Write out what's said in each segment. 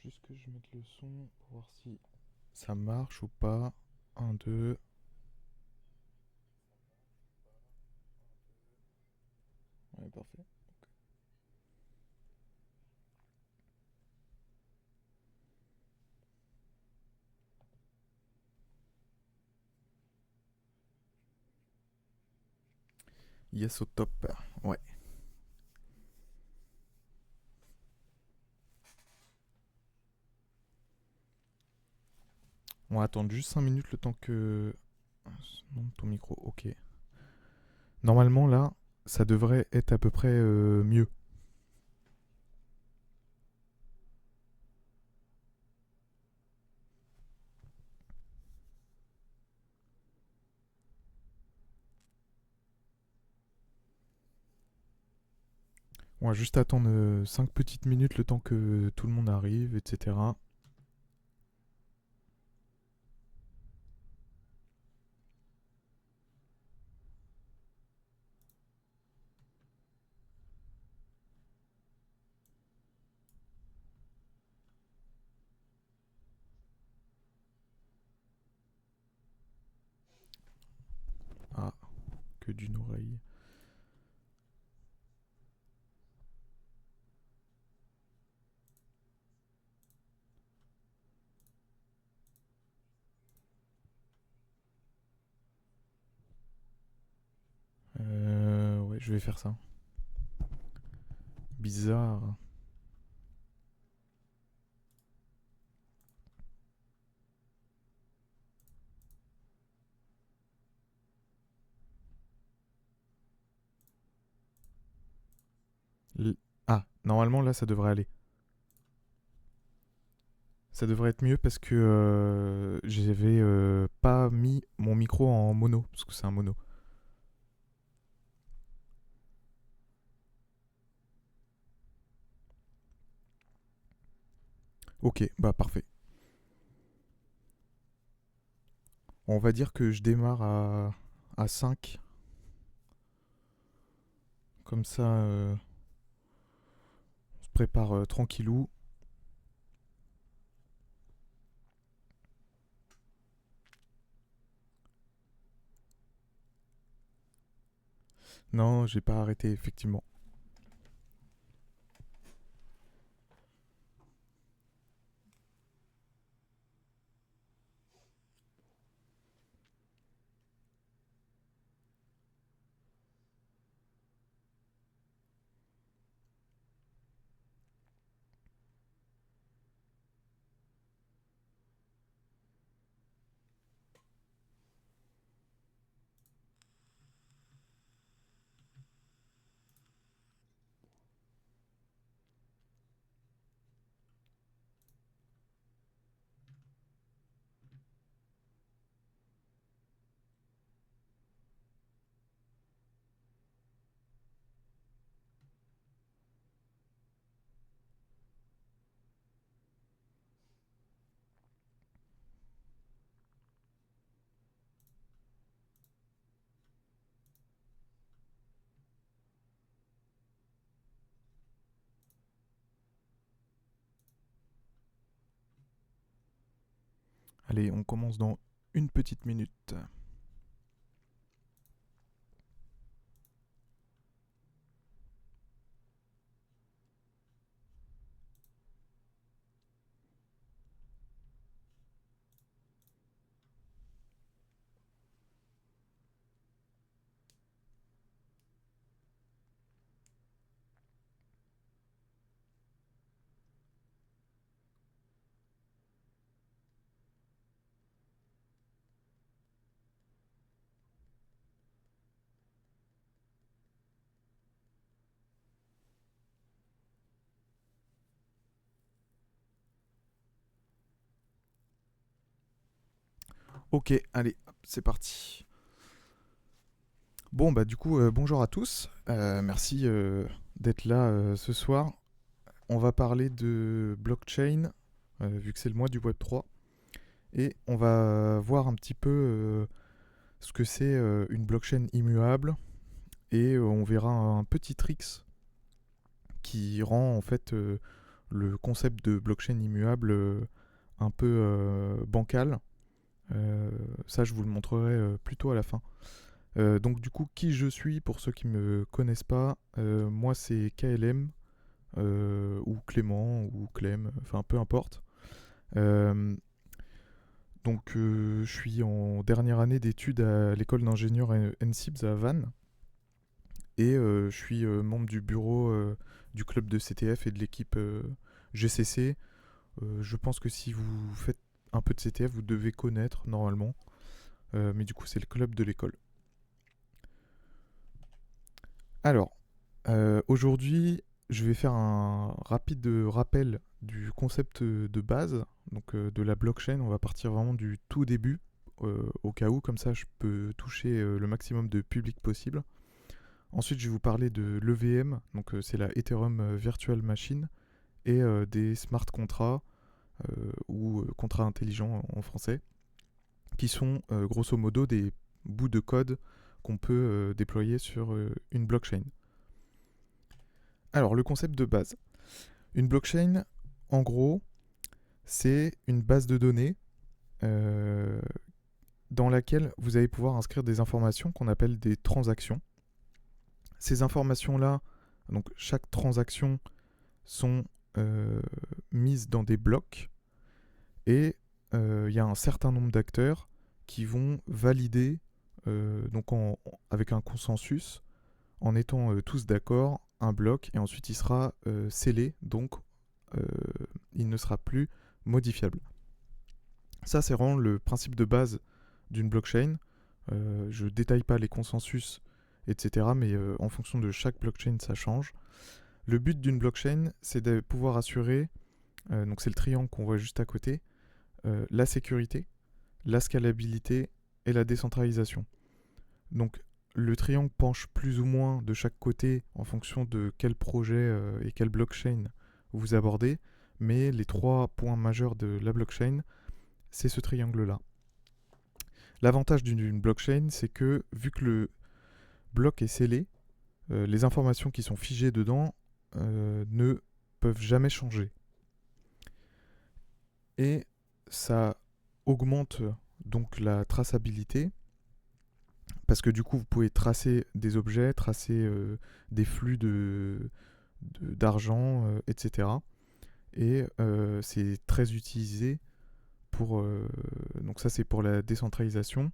juste que je mette le son pour voir si ça marche ou pas. Un, deux. Ouais, parfait. Yes, au top. Ouais. On va attendre juste 5 minutes le temps que. Non, ton micro, ok. Normalement, là, ça devrait être à peu près mieux. On va juste attendre 5 petites minutes le temps que tout le monde arrive, etc. Ah, que d'une oreille. Ouais, je vais faire ça. Bizarre. Ah, normalement là ça devrait aller. Ça devrait être mieux parce que j'avais pas mis mon micro en mono, parce que c'est un mono. Ok, bah parfait. On va dire que je démarre à 5. Comme ça, on se prépare tranquillou. Non, j'ai pas arrêté, effectivement. Allez, on commence dans une petite minute. Ok, allez, c'est parti. Bon, bah du coup, bonjour à tous. Merci d'être là ce soir. On va parler de blockchain, vu que c'est le mois du Web3. Et on va voir un petit peu ce que c'est une blockchain immuable. Et on verra un petit tricks qui rend en fait le concept de blockchain immuable un peu bancal. Ça, je vous le montrerai plutôt à la fin. Donc du coup, qui je suis pour ceux qui ne me connaissent pas, moi c'est KLM, ou Clément, ou Clem, enfin peu importe. Euh, je suis en dernière année d'études à l'école d'ingénieurs NCIBS à Vannes. Et je suis membre du bureau du club de CTF et de l'équipe GCC. Je pense que si vous faites un peu de CTF, vous devez connaître normalement. Mais du coup, c'est le club de l'école. Alors, aujourd'hui, je vais faire un rapide rappel du concept de base, donc de la blockchain. On va partir vraiment du tout début, au cas où, comme ça je peux toucher le maximum de public possible. Ensuite, je vais vous parler de l'EVM, donc c'est la Ethereum Virtual Machine, et des smart contracts, ou contrats intelligents en français, qui sont grosso modo des bouts de code qu'on peut déployer sur une blockchain. Alors, le concept de base. Une blockchain, en gros, c'est une base de données euh, dans laquelle vous allez pouvoir inscrire des informations qu'on appelle des transactions. Ces informations-là, donc chaque transaction, sont mises dans des blocs et il y a un certain nombre d'acteurs qui vont valider avec un consensus, en étant tous d'accord, un bloc, et ensuite il sera scellé, donc euh, il ne sera plus modifiable. Ça, c'est vraiment le principe de base d'une blockchain. Je ne détaille pas les consensus, etc., mais en fonction de chaque blockchain, ça change. Le but d'une blockchain, c'est de pouvoir assurer, donc c'est le triangle qu'on voit juste à côté, la sécurité, la scalabilité et la décentralisation. Donc le triangle penche plus ou moins de chaque côté en fonction de quel projet et quelle blockchain vous abordez, mais les 3 points majeurs de la blockchain, c'est ce triangle-là. L'avantage d'une blockchain, c'est que vu que le bloc est scellé, les informations qui sont figées dedans ne peuvent jamais changer. Et ça augmente donc la traçabilité, parce que du coup vous pouvez tracer des objets, tracer des flux d'argent, etc. Et c'est très utilisé pour... donc ça c'est pour la décentralisation.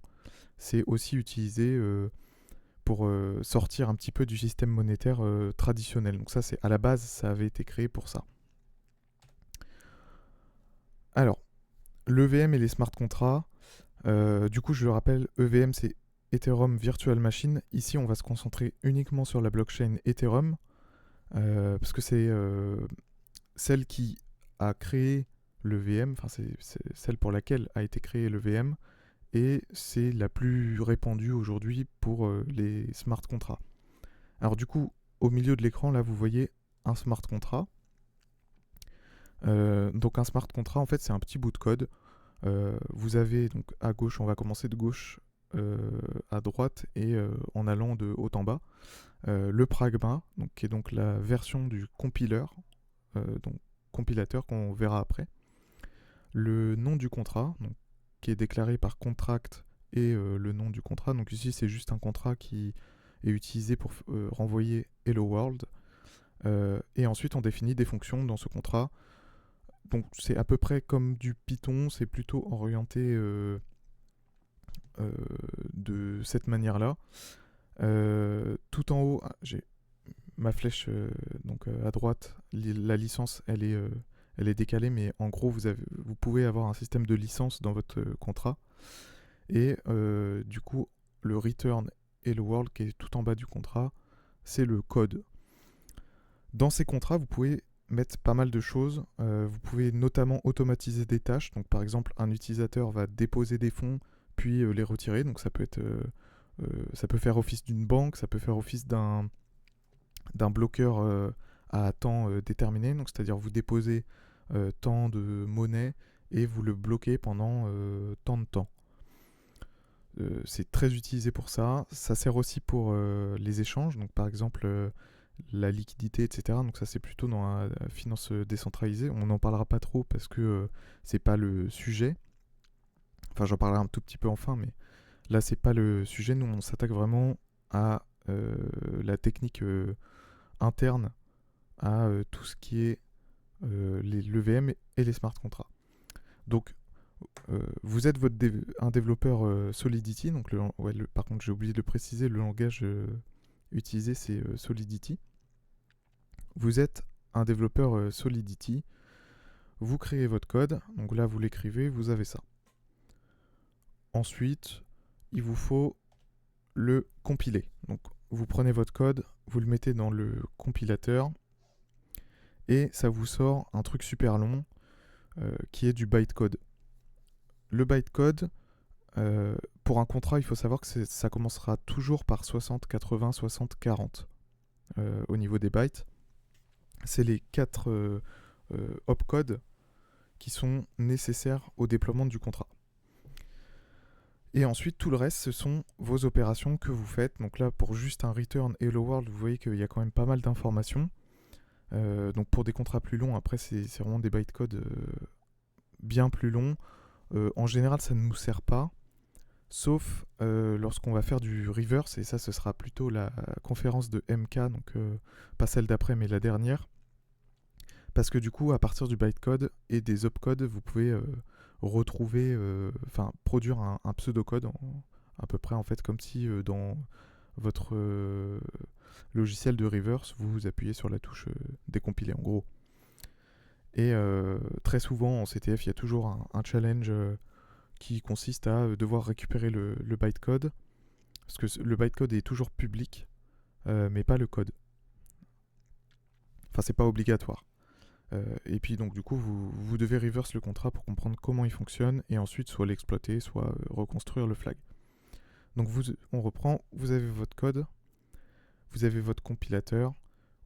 C'est aussi utilisé pour sortir un petit peu du système monétaire traditionnel. Donc ça, c'est à la base, ça avait été créé pour ça. Alors, l'EVM et les smart contracts, du coup, je le rappelle, EVM, c'est Ethereum Virtual Machine. Ici, on va se concentrer uniquement sur la blockchain Ethereum, parce que c'est celle qui a créé l'EVM, enfin, c'est celle pour laquelle a été créé l'EVM, et c'est la plus répandue aujourd'hui pour les smart contracts. Alors du coup, au milieu de l'écran, là, vous voyez un smart contract. Donc un smart contract, en fait, c'est un petit bout de code. Vous avez donc à gauche, on va commencer de gauche à droite et en allant de haut en bas, le pragma, donc, qui est donc la version du compiler, donc compilateur qu'on verra après. Le nom du contrat, donc, qui est déclaré par contract, et le nom du contrat. Donc ici, c'est juste un contrat qui est utilisé pour renvoyer Hello World. Et ensuite, on définit des fonctions dans ce contrat. Donc c'est à peu près comme du Python, c'est plutôt orienté de cette manière-là. Tout en haut, j'ai ma flèche donc à droite, la licence, elle est décalée, mais en gros, vous pouvez avoir un système de licence dans votre contrat. Et du coup, le return et le world qui est tout en bas du contrat, c'est le code. Dans ces contrats, vous pouvez mettre pas mal de choses. Vous pouvez notamment automatiser des tâches. Donc, par exemple, un utilisateur va déposer des fonds puis les retirer. Donc, ça peut être, ça peut faire office d'une banque, ça peut faire office d'un bloqueur à temps déterminé. Donc, c'est-à-dire vous déposez tant de monnaie et vous le bloquez pendant tant de temps. C'est très utilisé pour ça. Ça sert aussi pour les échanges. Donc, par exemple, la liquidité, etc. Donc ça c'est plutôt dans la finance décentralisée. On n'en parlera pas trop parce que c'est pas le sujet. Enfin, j'en parlerai un tout petit peu enfin, mais là c'est pas le sujet. Nous on s'attaque vraiment à la technique interne à tout ce qui est l'EVM et les smart contracts. Donc vous êtes un développeur Solidity, donc par contre j'ai oublié de le préciser, le langage utilisé c'est Solidity. Vous êtes un développeur Solidity, vous créez votre code, donc là vous l'écrivez, vous avez ça. Ensuite, il vous faut le compiler. Donc vous prenez votre code, vous le mettez dans le compilateur, et ça vous sort un truc super long qui est du bytecode. Le bytecode, pour un contrat, il faut savoir que ça commencera toujours par 60, 80, 60, 40 au niveau des bytes. C'est les 4 opcodes qui sont nécessaires au déploiement du contrat. Et ensuite, tout le reste, ce sont vos opérations que vous faites. Donc là, pour juste un return hello world, vous voyez qu'il y a quand même pas mal d'informations. Donc pour des contrats plus longs, après, c'est vraiment des bytecodes bien plus longs. En général, ça ne nous sert pas, sauf lorsqu'on va faire du reverse, et ça, ce sera plutôt la conférence de MK, donc pas celle d'après, mais la dernière. Parce que du coup, à partir du bytecode et des opcodes, vous pouvez retrouver, produire un pseudocode, à peu près en fait comme si dans votre logiciel de reverse, vous appuyez sur la touche décompiler en gros. Et très souvent en CTF, il y a toujours un challenge qui consiste à devoir récupérer le bytecode, parce que le bytecode est toujours public, mais pas le code. Enfin, c'est pas obligatoire. Et puis donc du coup vous devez reverse le contrat pour comprendre comment il fonctionne et ensuite soit l'exploiter, soit reconstruire le flag. Donc on reprend, vous avez votre code, vous avez votre compilateur,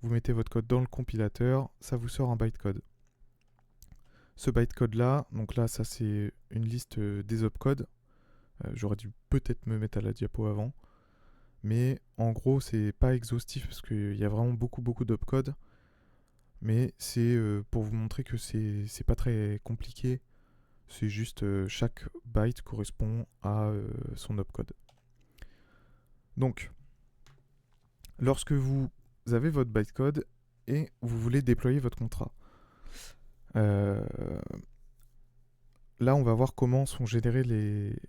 vous mettez votre code dans le compilateur, ça vous sort un bytecode. Ce bytecode là, donc là ça c'est une liste des opcodes, j'aurais dû peut-être me mettre à la diapo avant, mais en gros c'est pas exhaustif parce qu'il y a vraiment beaucoup d'opcodes. Mais c'est pour vous montrer que c'est pas très compliqué. C'est juste chaque byte correspond à son opcode. Donc, lorsque vous avez votre bytecode et vous voulez déployer votre contrat, là on va voir comment sont générées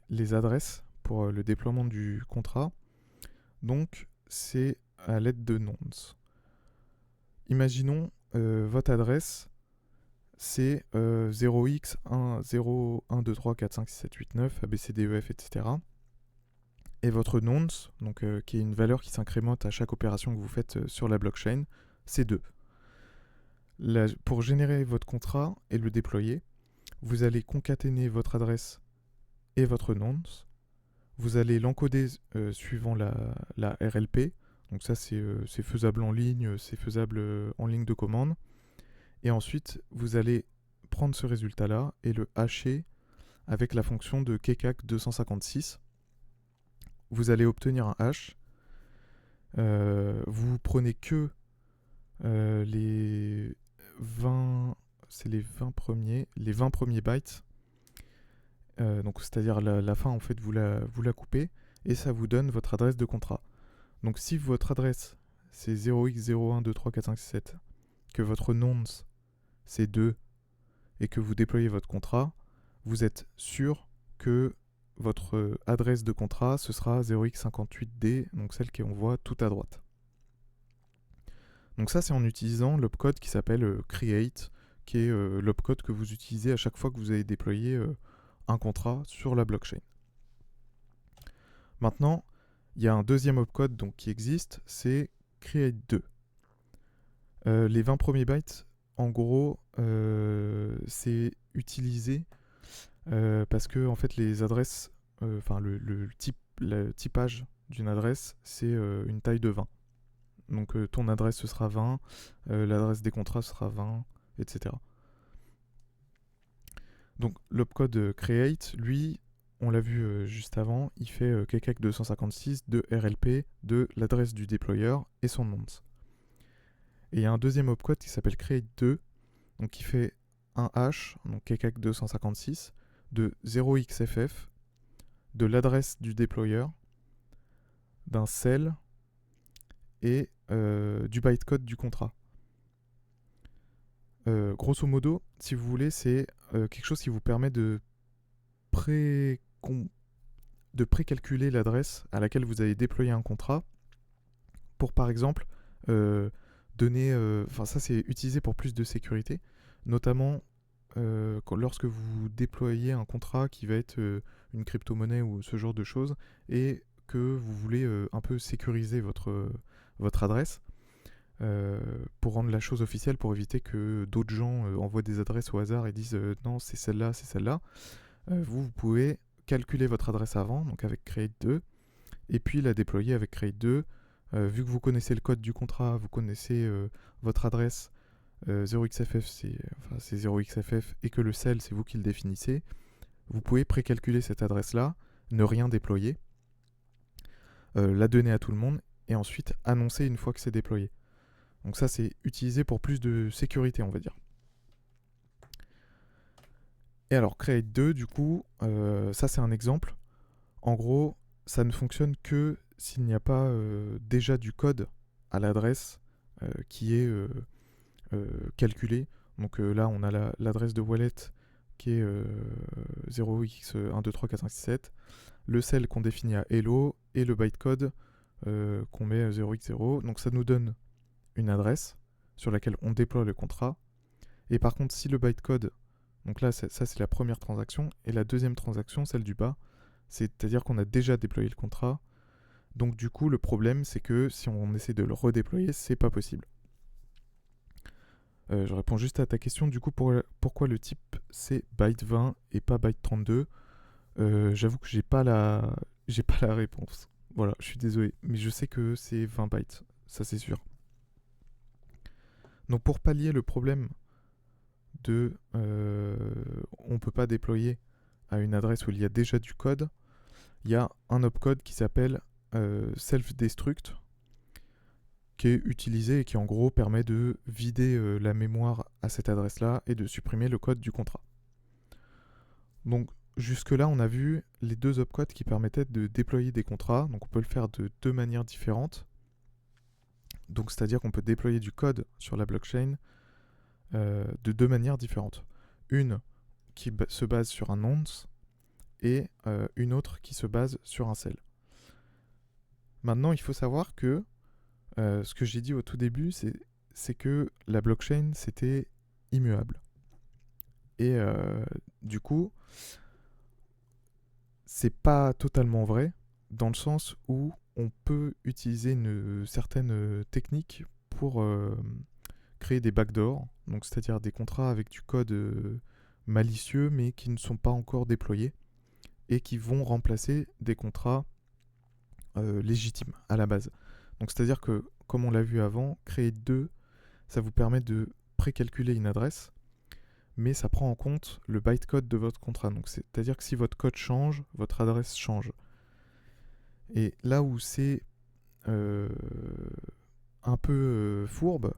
les adresses pour le déploiement du contrat. Donc, c'est à l'aide de nonce. Imaginons votre adresse, c'est 0x1, 0, 1, 2, 3, 4, 5, 6, 7, 8, 9, ABCDEF, etc. Et votre nonce, donc, qui est une valeur qui s'incrémente à chaque opération que vous faites sur la blockchain, c'est 2. Pour générer votre contrat et le déployer, vous allez concaténer votre adresse et votre nonce. Vous allez l'encoder suivant la RLP. Donc ça, c'est faisable en ligne, c'est faisable en ligne de commande. Et ensuite, vous allez prendre ce résultat-là et le hasher avec la fonction de kcac 256. Vous allez obtenir un hash. Vous prenez que les 20, c'est les 20 premiers bytes. Donc c'est-à-dire la fin en fait vous la coupez et ça vous donne votre adresse de contrat. Donc si votre adresse c'est 0x01234567, que votre nonce c'est 2 et que vous déployez votre contrat, vous êtes sûr que votre adresse de contrat ce sera 0x58d, donc celle qu'on voit tout à droite. Donc ça c'est en utilisant l'opcode qui s'appelle create, qui est l'opcode que vous utilisez à chaque fois que vous allez déployer un contrat sur la blockchain. Maintenant, il y a un deuxième opcode donc, qui existe, c'est create2. Les 20 premiers bytes, en gros, c'est utilisé parce que en fait, les adresses, le typage d'une adresse, c'est une taille de 20. Donc ton adresse ce sera 20, l'adresse des contrats sera 20, etc. Donc l'opcode create, lui, on l'a vu juste avant, il fait kcac 256 de RLP de l'adresse du déployeur et son nonce. Et il y a un deuxième opcode qui s'appelle create2, donc qui fait un hash, donc kekak 256, de 0xff, de l'adresse du déployeur, d'un cell et du bytecode du contrat. Grosso modo, si vous voulez, c'est quelque chose qui vous permet de précalculer l'adresse à laquelle vous allez déployer un contrat pour, par exemple, donner... Enfin, ça, c'est utilisé pour plus de sécurité, notamment lorsque vous déployez un contrat qui va être une crypto-monnaie ou ce genre de choses, et que vous voulez un peu sécuriser votre adresse, pour rendre la chose officielle, pour éviter que d'autres gens envoient des adresses au hasard et disent non, c'est celle-là, c'est celle-là. Vous pouvez calculer votre adresse avant, donc avec create2, et puis la déployer avec create2. Vu que vous connaissez le code du contrat, vous connaissez votre adresse, 0xff c'est 0xff, et que le cell c'est vous qui le définissez, vous pouvez précalculer cette adresse-là, ne rien déployer, la donner à tout le monde, et ensuite annoncer une fois que c'est déployé. Donc ça, c'est utilisé pour plus de sécurité, on va dire. Et alors, create2, du coup, ça c'est un exemple. En gros, ça ne fonctionne que s'il n'y a pas déjà du code à l'adresse qui est calculé. Donc là, on a l'adresse de wallet qui est 0x123456, le cell qu'on définit à hello et le bytecode qu'on met 0x0. Donc ça nous donne une adresse sur laquelle on déploie le contrat. Et par contre, si le bytecode, donc là, ça c'est la première transaction, et la deuxième transaction, celle du bas, c'est-à-dire qu'on a déjà déployé le contrat. Donc du coup, le problème, c'est que si on essaie de le redéployer, c'est pas possible. Je réponds juste à ta question, du coup, pourquoi le type c'est byte 20 et pas byte 32. J'avoue que j'ai pas la réponse. Voilà, je suis désolé, mais je sais que c'est 20 bytes, ça c'est sûr. Donc pour pallier le problème de on peut pas déployer à une adresse où il y a déjà du code, il y a un opcode qui s'appelle self-destruct, qui est utilisé et qui en gros permet de vider la mémoire à cette adresse-là et de supprimer le code du contrat. Donc jusque-là, on a vu les deux opcodes qui permettaient de déployer des contrats. Donc on peut le faire de deux manières différentes. Donc c'est-à-dire qu'on peut déployer du code sur la blockchain de deux manières différentes. Une qui se base sur un nonce et une autre qui se base sur un cell. Maintenant, il faut savoir que ce que j'ai dit au tout début, c'est que la blockchain, c'était immuable. Et du coup, c'est pas totalement vrai, dans le sens où on peut utiliser une certaine technique pour créer des backdoors, donc c'est-à-dire des contrats avec du code malicieux mais qui ne sont pas encore déployés et qui vont remplacer des contrats légitimes à la base. Donc c'est-à-dire que, comme on l'a vu avant, create2, ça vous permet de précalculer une adresse, mais ça prend en compte le bytecode de votre contrat. Donc c'est-à-dire que si votre code change, votre adresse change. Et là où c'est un peu fourbe,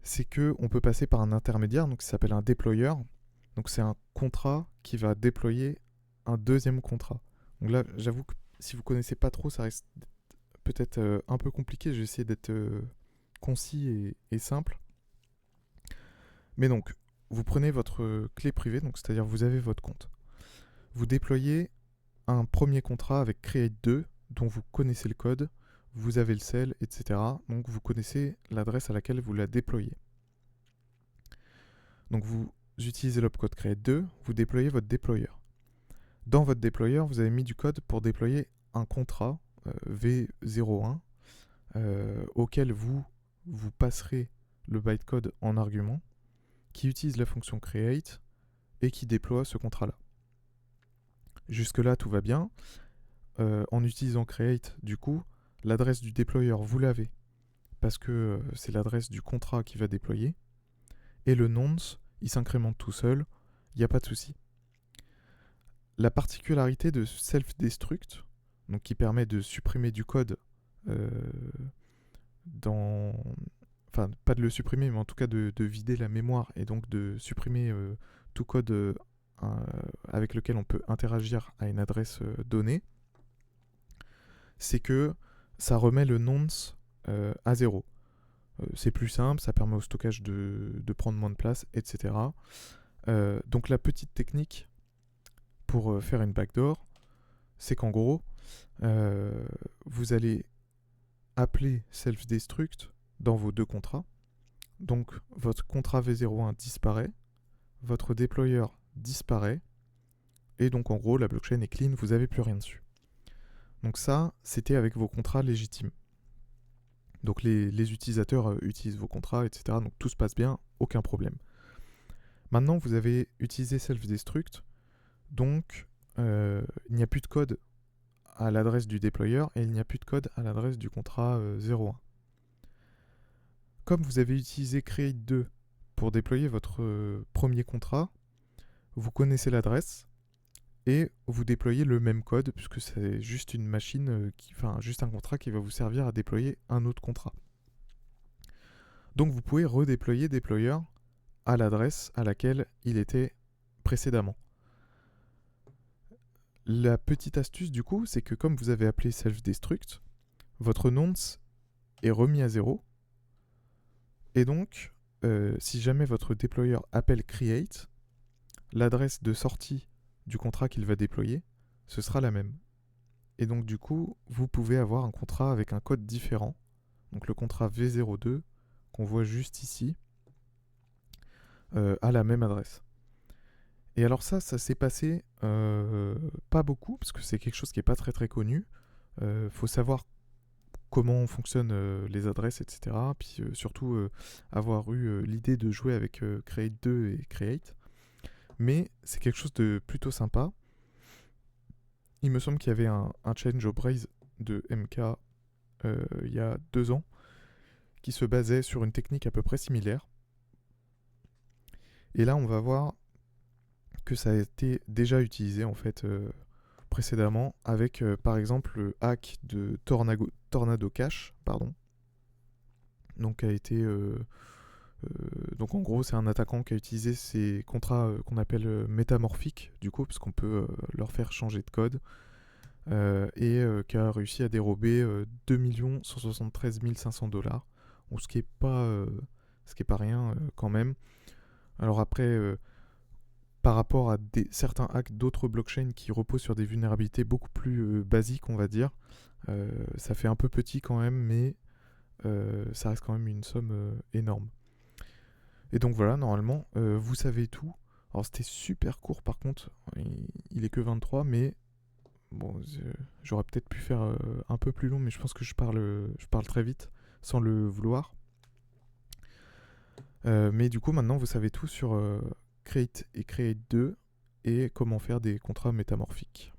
c'est que on peut passer par un intermédiaire, donc ça s'appelle un déployeur. Donc c'est un contrat qui va déployer un deuxième contrat. Donc là, j'avoue que si vous connaissez pas trop, ça reste peut-être un peu compliqué. Je vais essayer d'être concis et simple. Mais donc, vous prenez votre clé privée, donc c'est-à-dire vous avez votre compte. Vous déployez un premier contrat avec create2, dont vous connaissez le code, vous avez le cell, etc. Donc vous connaissez l'adresse à laquelle vous la déployez. Donc vous utilisez l'opcode create2, vous déployez votre déployeur. Dans votre déployeur, vous avez mis du code pour déployer un contrat V01 auquel vous passerez le bytecode en argument, qui utilise la fonction create et qui déploie ce contrat-là. Jusque-là, tout va bien. En utilisant create, du coup, l'adresse du déployeur, vous l'avez, parce que c'est l'adresse du contrat qui va déployer. Et le nonce, il s'incrémente tout seul, il n'y a pas de souci. La particularité de self-destruct, donc qui permet de supprimer du code dans enfin pas de le supprimer, mais en tout cas de vider la mémoire et donc de supprimer tout code avec lequel on peut interagir à une adresse donnée, c'est que ça remet le nonce à 0. C'est plus simple, ça permet au stockage de prendre moins de place, etc. Donc la petite technique pour faire une backdoor, c'est qu'en gros, vous allez appeler self-destruct dans vos deux contrats. Donc votre contrat V01 disparaît, votre déployer disparaît, et donc en gros la blockchain est clean, vous n'avez plus rien dessus. Donc ça, c'était avec vos contrats légitimes. Donc les utilisateurs utilisent vos contrats, etc. Donc tout se passe bien, aucun problème. Maintenant, vous avez utilisé self-destruct, donc il n'y a plus de code à l'adresse du déployer et il n'y a plus de code à l'adresse du contrat 01. Comme vous avez utilisé create2 pour déployer votre premier contrat, vous connaissez l'adresse et vous déployez le même code puisque c'est juste une machine, juste un contrat qui va vous servir à déployer un autre contrat. Donc vous pouvez redéployer déployer à l'adresse à laquelle il était précédemment. La petite astuce du coup, c'est que comme vous avez appelé self-destruct, votre nonce est remis à 0. Et donc, si jamais votre déployer appelle create, l'adresse de sortie du contrat qu'il va déployer, ce sera la même. Et donc du coup, vous pouvez avoir un contrat avec un code différent. Donc le contrat V02, qu'on voit juste ici, à la même adresse. Et alors ça s'est passé pas beaucoup, parce que c'est quelque chose qui n'est pas très très connu. Faut savoir comment fonctionnent les adresses, etc. Puis surtout avoir eu l'idée de jouer avec Create2 et Create. Mais c'est quelque chose de plutôt sympa. Il me semble qu'il y avait un change au Braze de MK il y a 2 ans qui se basait sur une technique à peu près similaire. Et là, on va voir que ça a été déjà utilisé en fait précédemment avec par exemple le hack de Tornado Cash, donc a été donc en gros c'est un attaquant qui a utilisé ces contrats qu'on appelle métamorphiques du coup parce qu'on peut leur faire changer de code et qui a réussi à dérober 2 173 500 $, ce qui est pas rien quand même. Alors après par rapport à certains hacks d'autres blockchains qui reposent sur des vulnérabilités beaucoup plus basiques, on va dire. Ça fait un peu petit quand même, mais ça reste quand même une somme énorme. Et donc voilà, normalement, vous savez tout. Alors c'était super court par contre, il est que 23, mais bon, j'aurais peut-être pu faire un peu plus long, mais je pense que je parle très vite sans le vouloir. Mais du coup, maintenant, vous savez tout sur Create et Create2 et comment faire des contrats métamorphiques.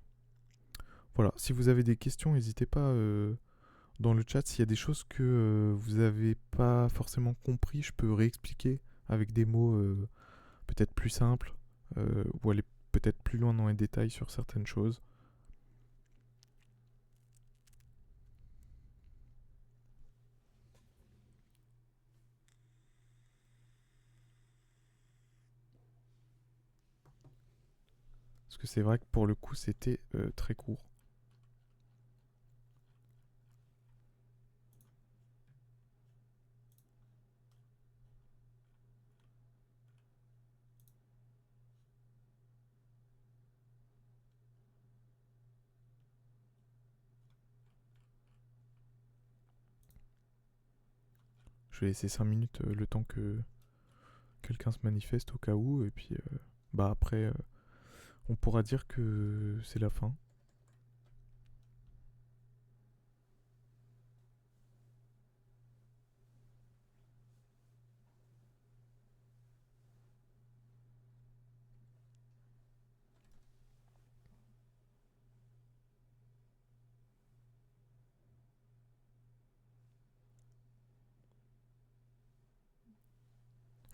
Voilà, si vous avez des questions, n'hésitez pas dans le chat. S'il y a des choses que vous n'avez pas forcément compris, je peux réexpliquer avec des mots peut-être plus simples ou aller peut-être plus loin dans les détails sur certaines choses. Parce que c'est vrai que pour le coup, c'était très court. Je vais laisser 5 minutes le temps que quelqu'un se manifeste au cas où, et puis après, on pourra dire que c'est la fin.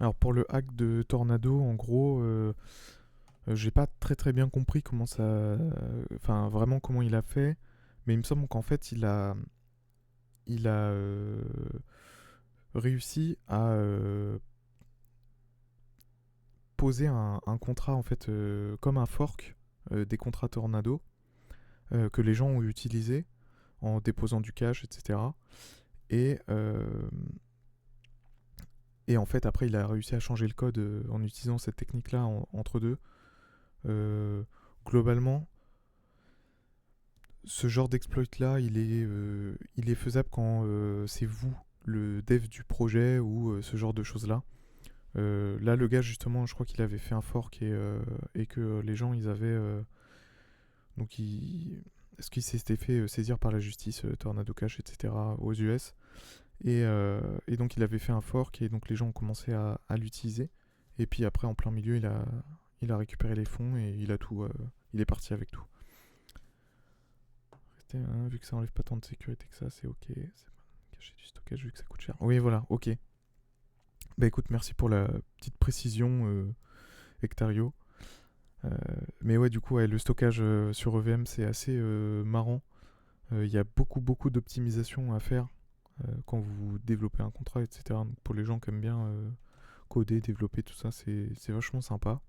Alors pour le hack de Tornado, en gros, j'ai pas très très bien compris comment ça, enfin vraiment comment il a fait, mais il me semble qu'en fait il a réussi à poser un contrat en fait comme un fork des contrats Tornado que les gens ont utilisé en déposant du cash, etc. Et, et en fait, après, il a réussi à changer le code en utilisant cette technique-là entre deux. Euh, Globalement, ce genre d'exploit-là, il est faisable quand c'est vous, le dev du projet, ou ce genre de choses-là. Là, le gars, justement, je crois qu'il avait fait un fork et que les gens, ils avaient. Donc, ce qui s'était fait saisir par la justice, Tornado Cash, etc., aux US. Et donc il avait fait un fork et donc les gens ont commencé à l'utiliser. Et puis après, en plein milieu, il a récupéré les fonds et il a tout. Il est parti avec tout. Vu que ça enlève pas tant de sécurité que ça, c'est ok. C'est pas cacher du stockage vu que ça coûte cher. Oui, voilà, ok. Bah écoute, merci pour la petite précision, Hectario. Euh, mais ouais, du coup, ouais, le stockage sur EVM, c'est assez marrant. Il y a beaucoup d'optimisation à faire quand vous développez un contrat, etc. Donc pour les gens qui aiment bien coder, développer, tout ça, c'est vachement sympa.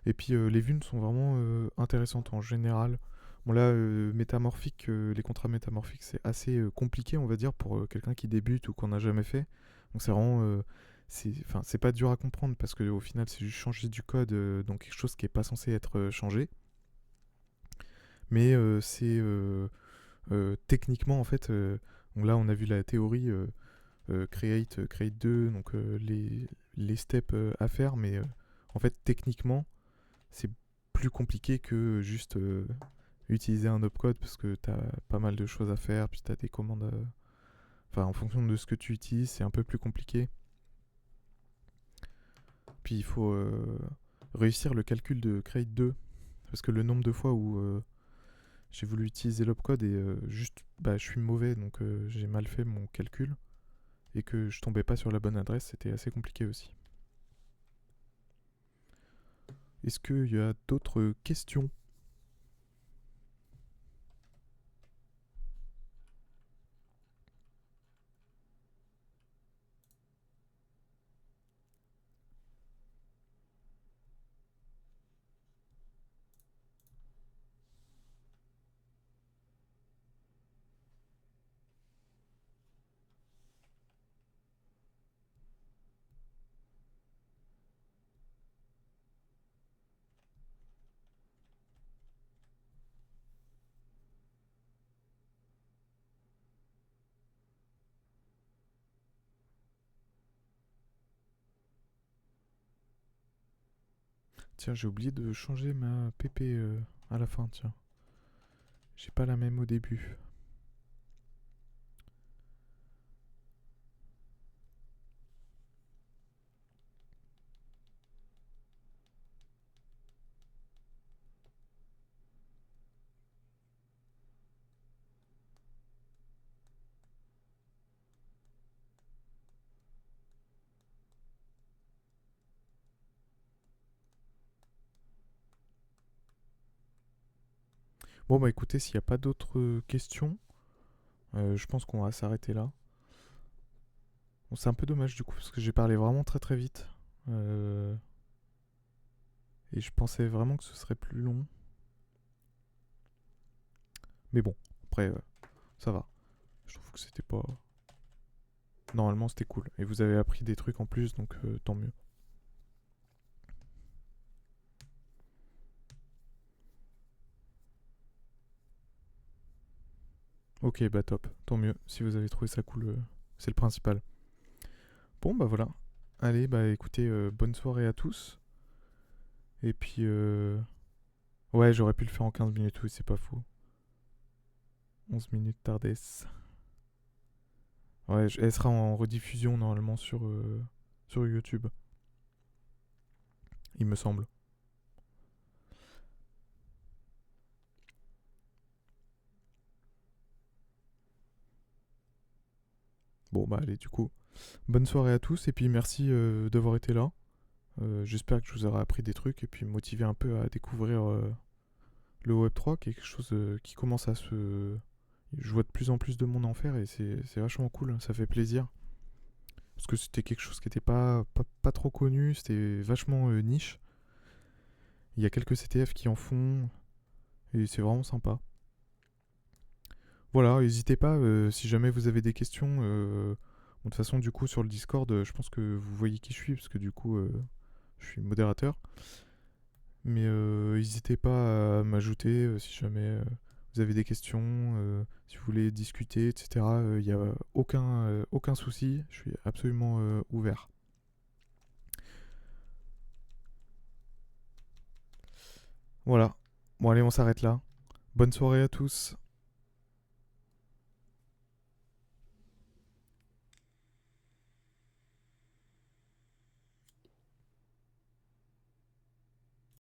Et puis les vues sont vraiment intéressantes en général. Bon là, métamorphique, les contrats métamorphiques, c'est assez compliqué, on va dire, pour quelqu'un qui débute ou qu'on n'a jamais fait. Donc c'est vraiment... c'est pas dur à comprendre parce qu'au final, c'est juste changer du code dans quelque chose qui n'est pas censé être changé. Mais c'est... techniquement, en fait... donc là, on a vu la théorie create 2, donc les steps à faire, mais en fait, techniquement, c'est plus compliqué que juste utiliser un opcode parce que tu as pas mal de choses à faire, puis tu as des commandes. Enfin, en fonction de ce que tu utilises, c'est un peu plus compliqué. Puis il faut réussir le calcul de create 2 parce que le nombre de fois où j'ai voulu utiliser l'opcode et juste bah, je suis mauvais donc j'ai mal fait mon calcul et que je tombais pas sur la bonne adresse, c'était assez compliqué aussi. Est-ce qu'il y a d'autres questions? Tiens, j'ai oublié de changer ma PP à la fin, tiens. J'ai pas la même au début. Bon bah écoutez, s'il n'y a pas d'autres questions, je pense qu'on va s'arrêter là. Bon, c'est un peu dommage du coup, parce que j'ai parlé vraiment très vite. Euh, et je pensais vraiment que ce serait plus long. Mais bon, après, ça va. Je trouve que c'était pas... Normalement, c'était cool. Et vous avez appris des trucs en plus, donc tant mieux. Ok, bah top. Tant mieux. Si vous avez trouvé ça cool, c'est le principal. Bon, bah voilà. Allez, bah écoutez, bonne soirée à tous. Et puis, ouais, j'aurais pu le faire en 15 minutes, oui, c'est pas faux. 11 minutes tardesse. Ouais, elle sera en rediffusion normalement sur YouTube, il me semble. Bon, bah allez, du coup, bonne soirée à tous et puis merci d'avoir été là. J'espère que je vous aurai appris des trucs et puis motivé un peu à découvrir le Web3, qui est quelque chose qui commence à se... Je vois de plus en plus de monde en faire et c'est vachement cool, ça fait plaisir. parce que c'était quelque chose qui était pas trop connu, c'était vachement niche. Il y a quelques CTF qui en font, et c'est vraiment sympa. Voilà, n'hésitez pas si jamais vous avez des questions. Bon, de toute façon, du coup, sur le Discord, je pense que vous voyez qui je suis, parce que du coup, je suis modérateur. Mais n'hésitez pas à m'ajouter si jamais vous avez des questions, si vous voulez discuter, etc. Il n'y a aucun souci, je suis absolument ouvert. Voilà. Bon, allez, on s'arrête là. Bonne soirée à tous.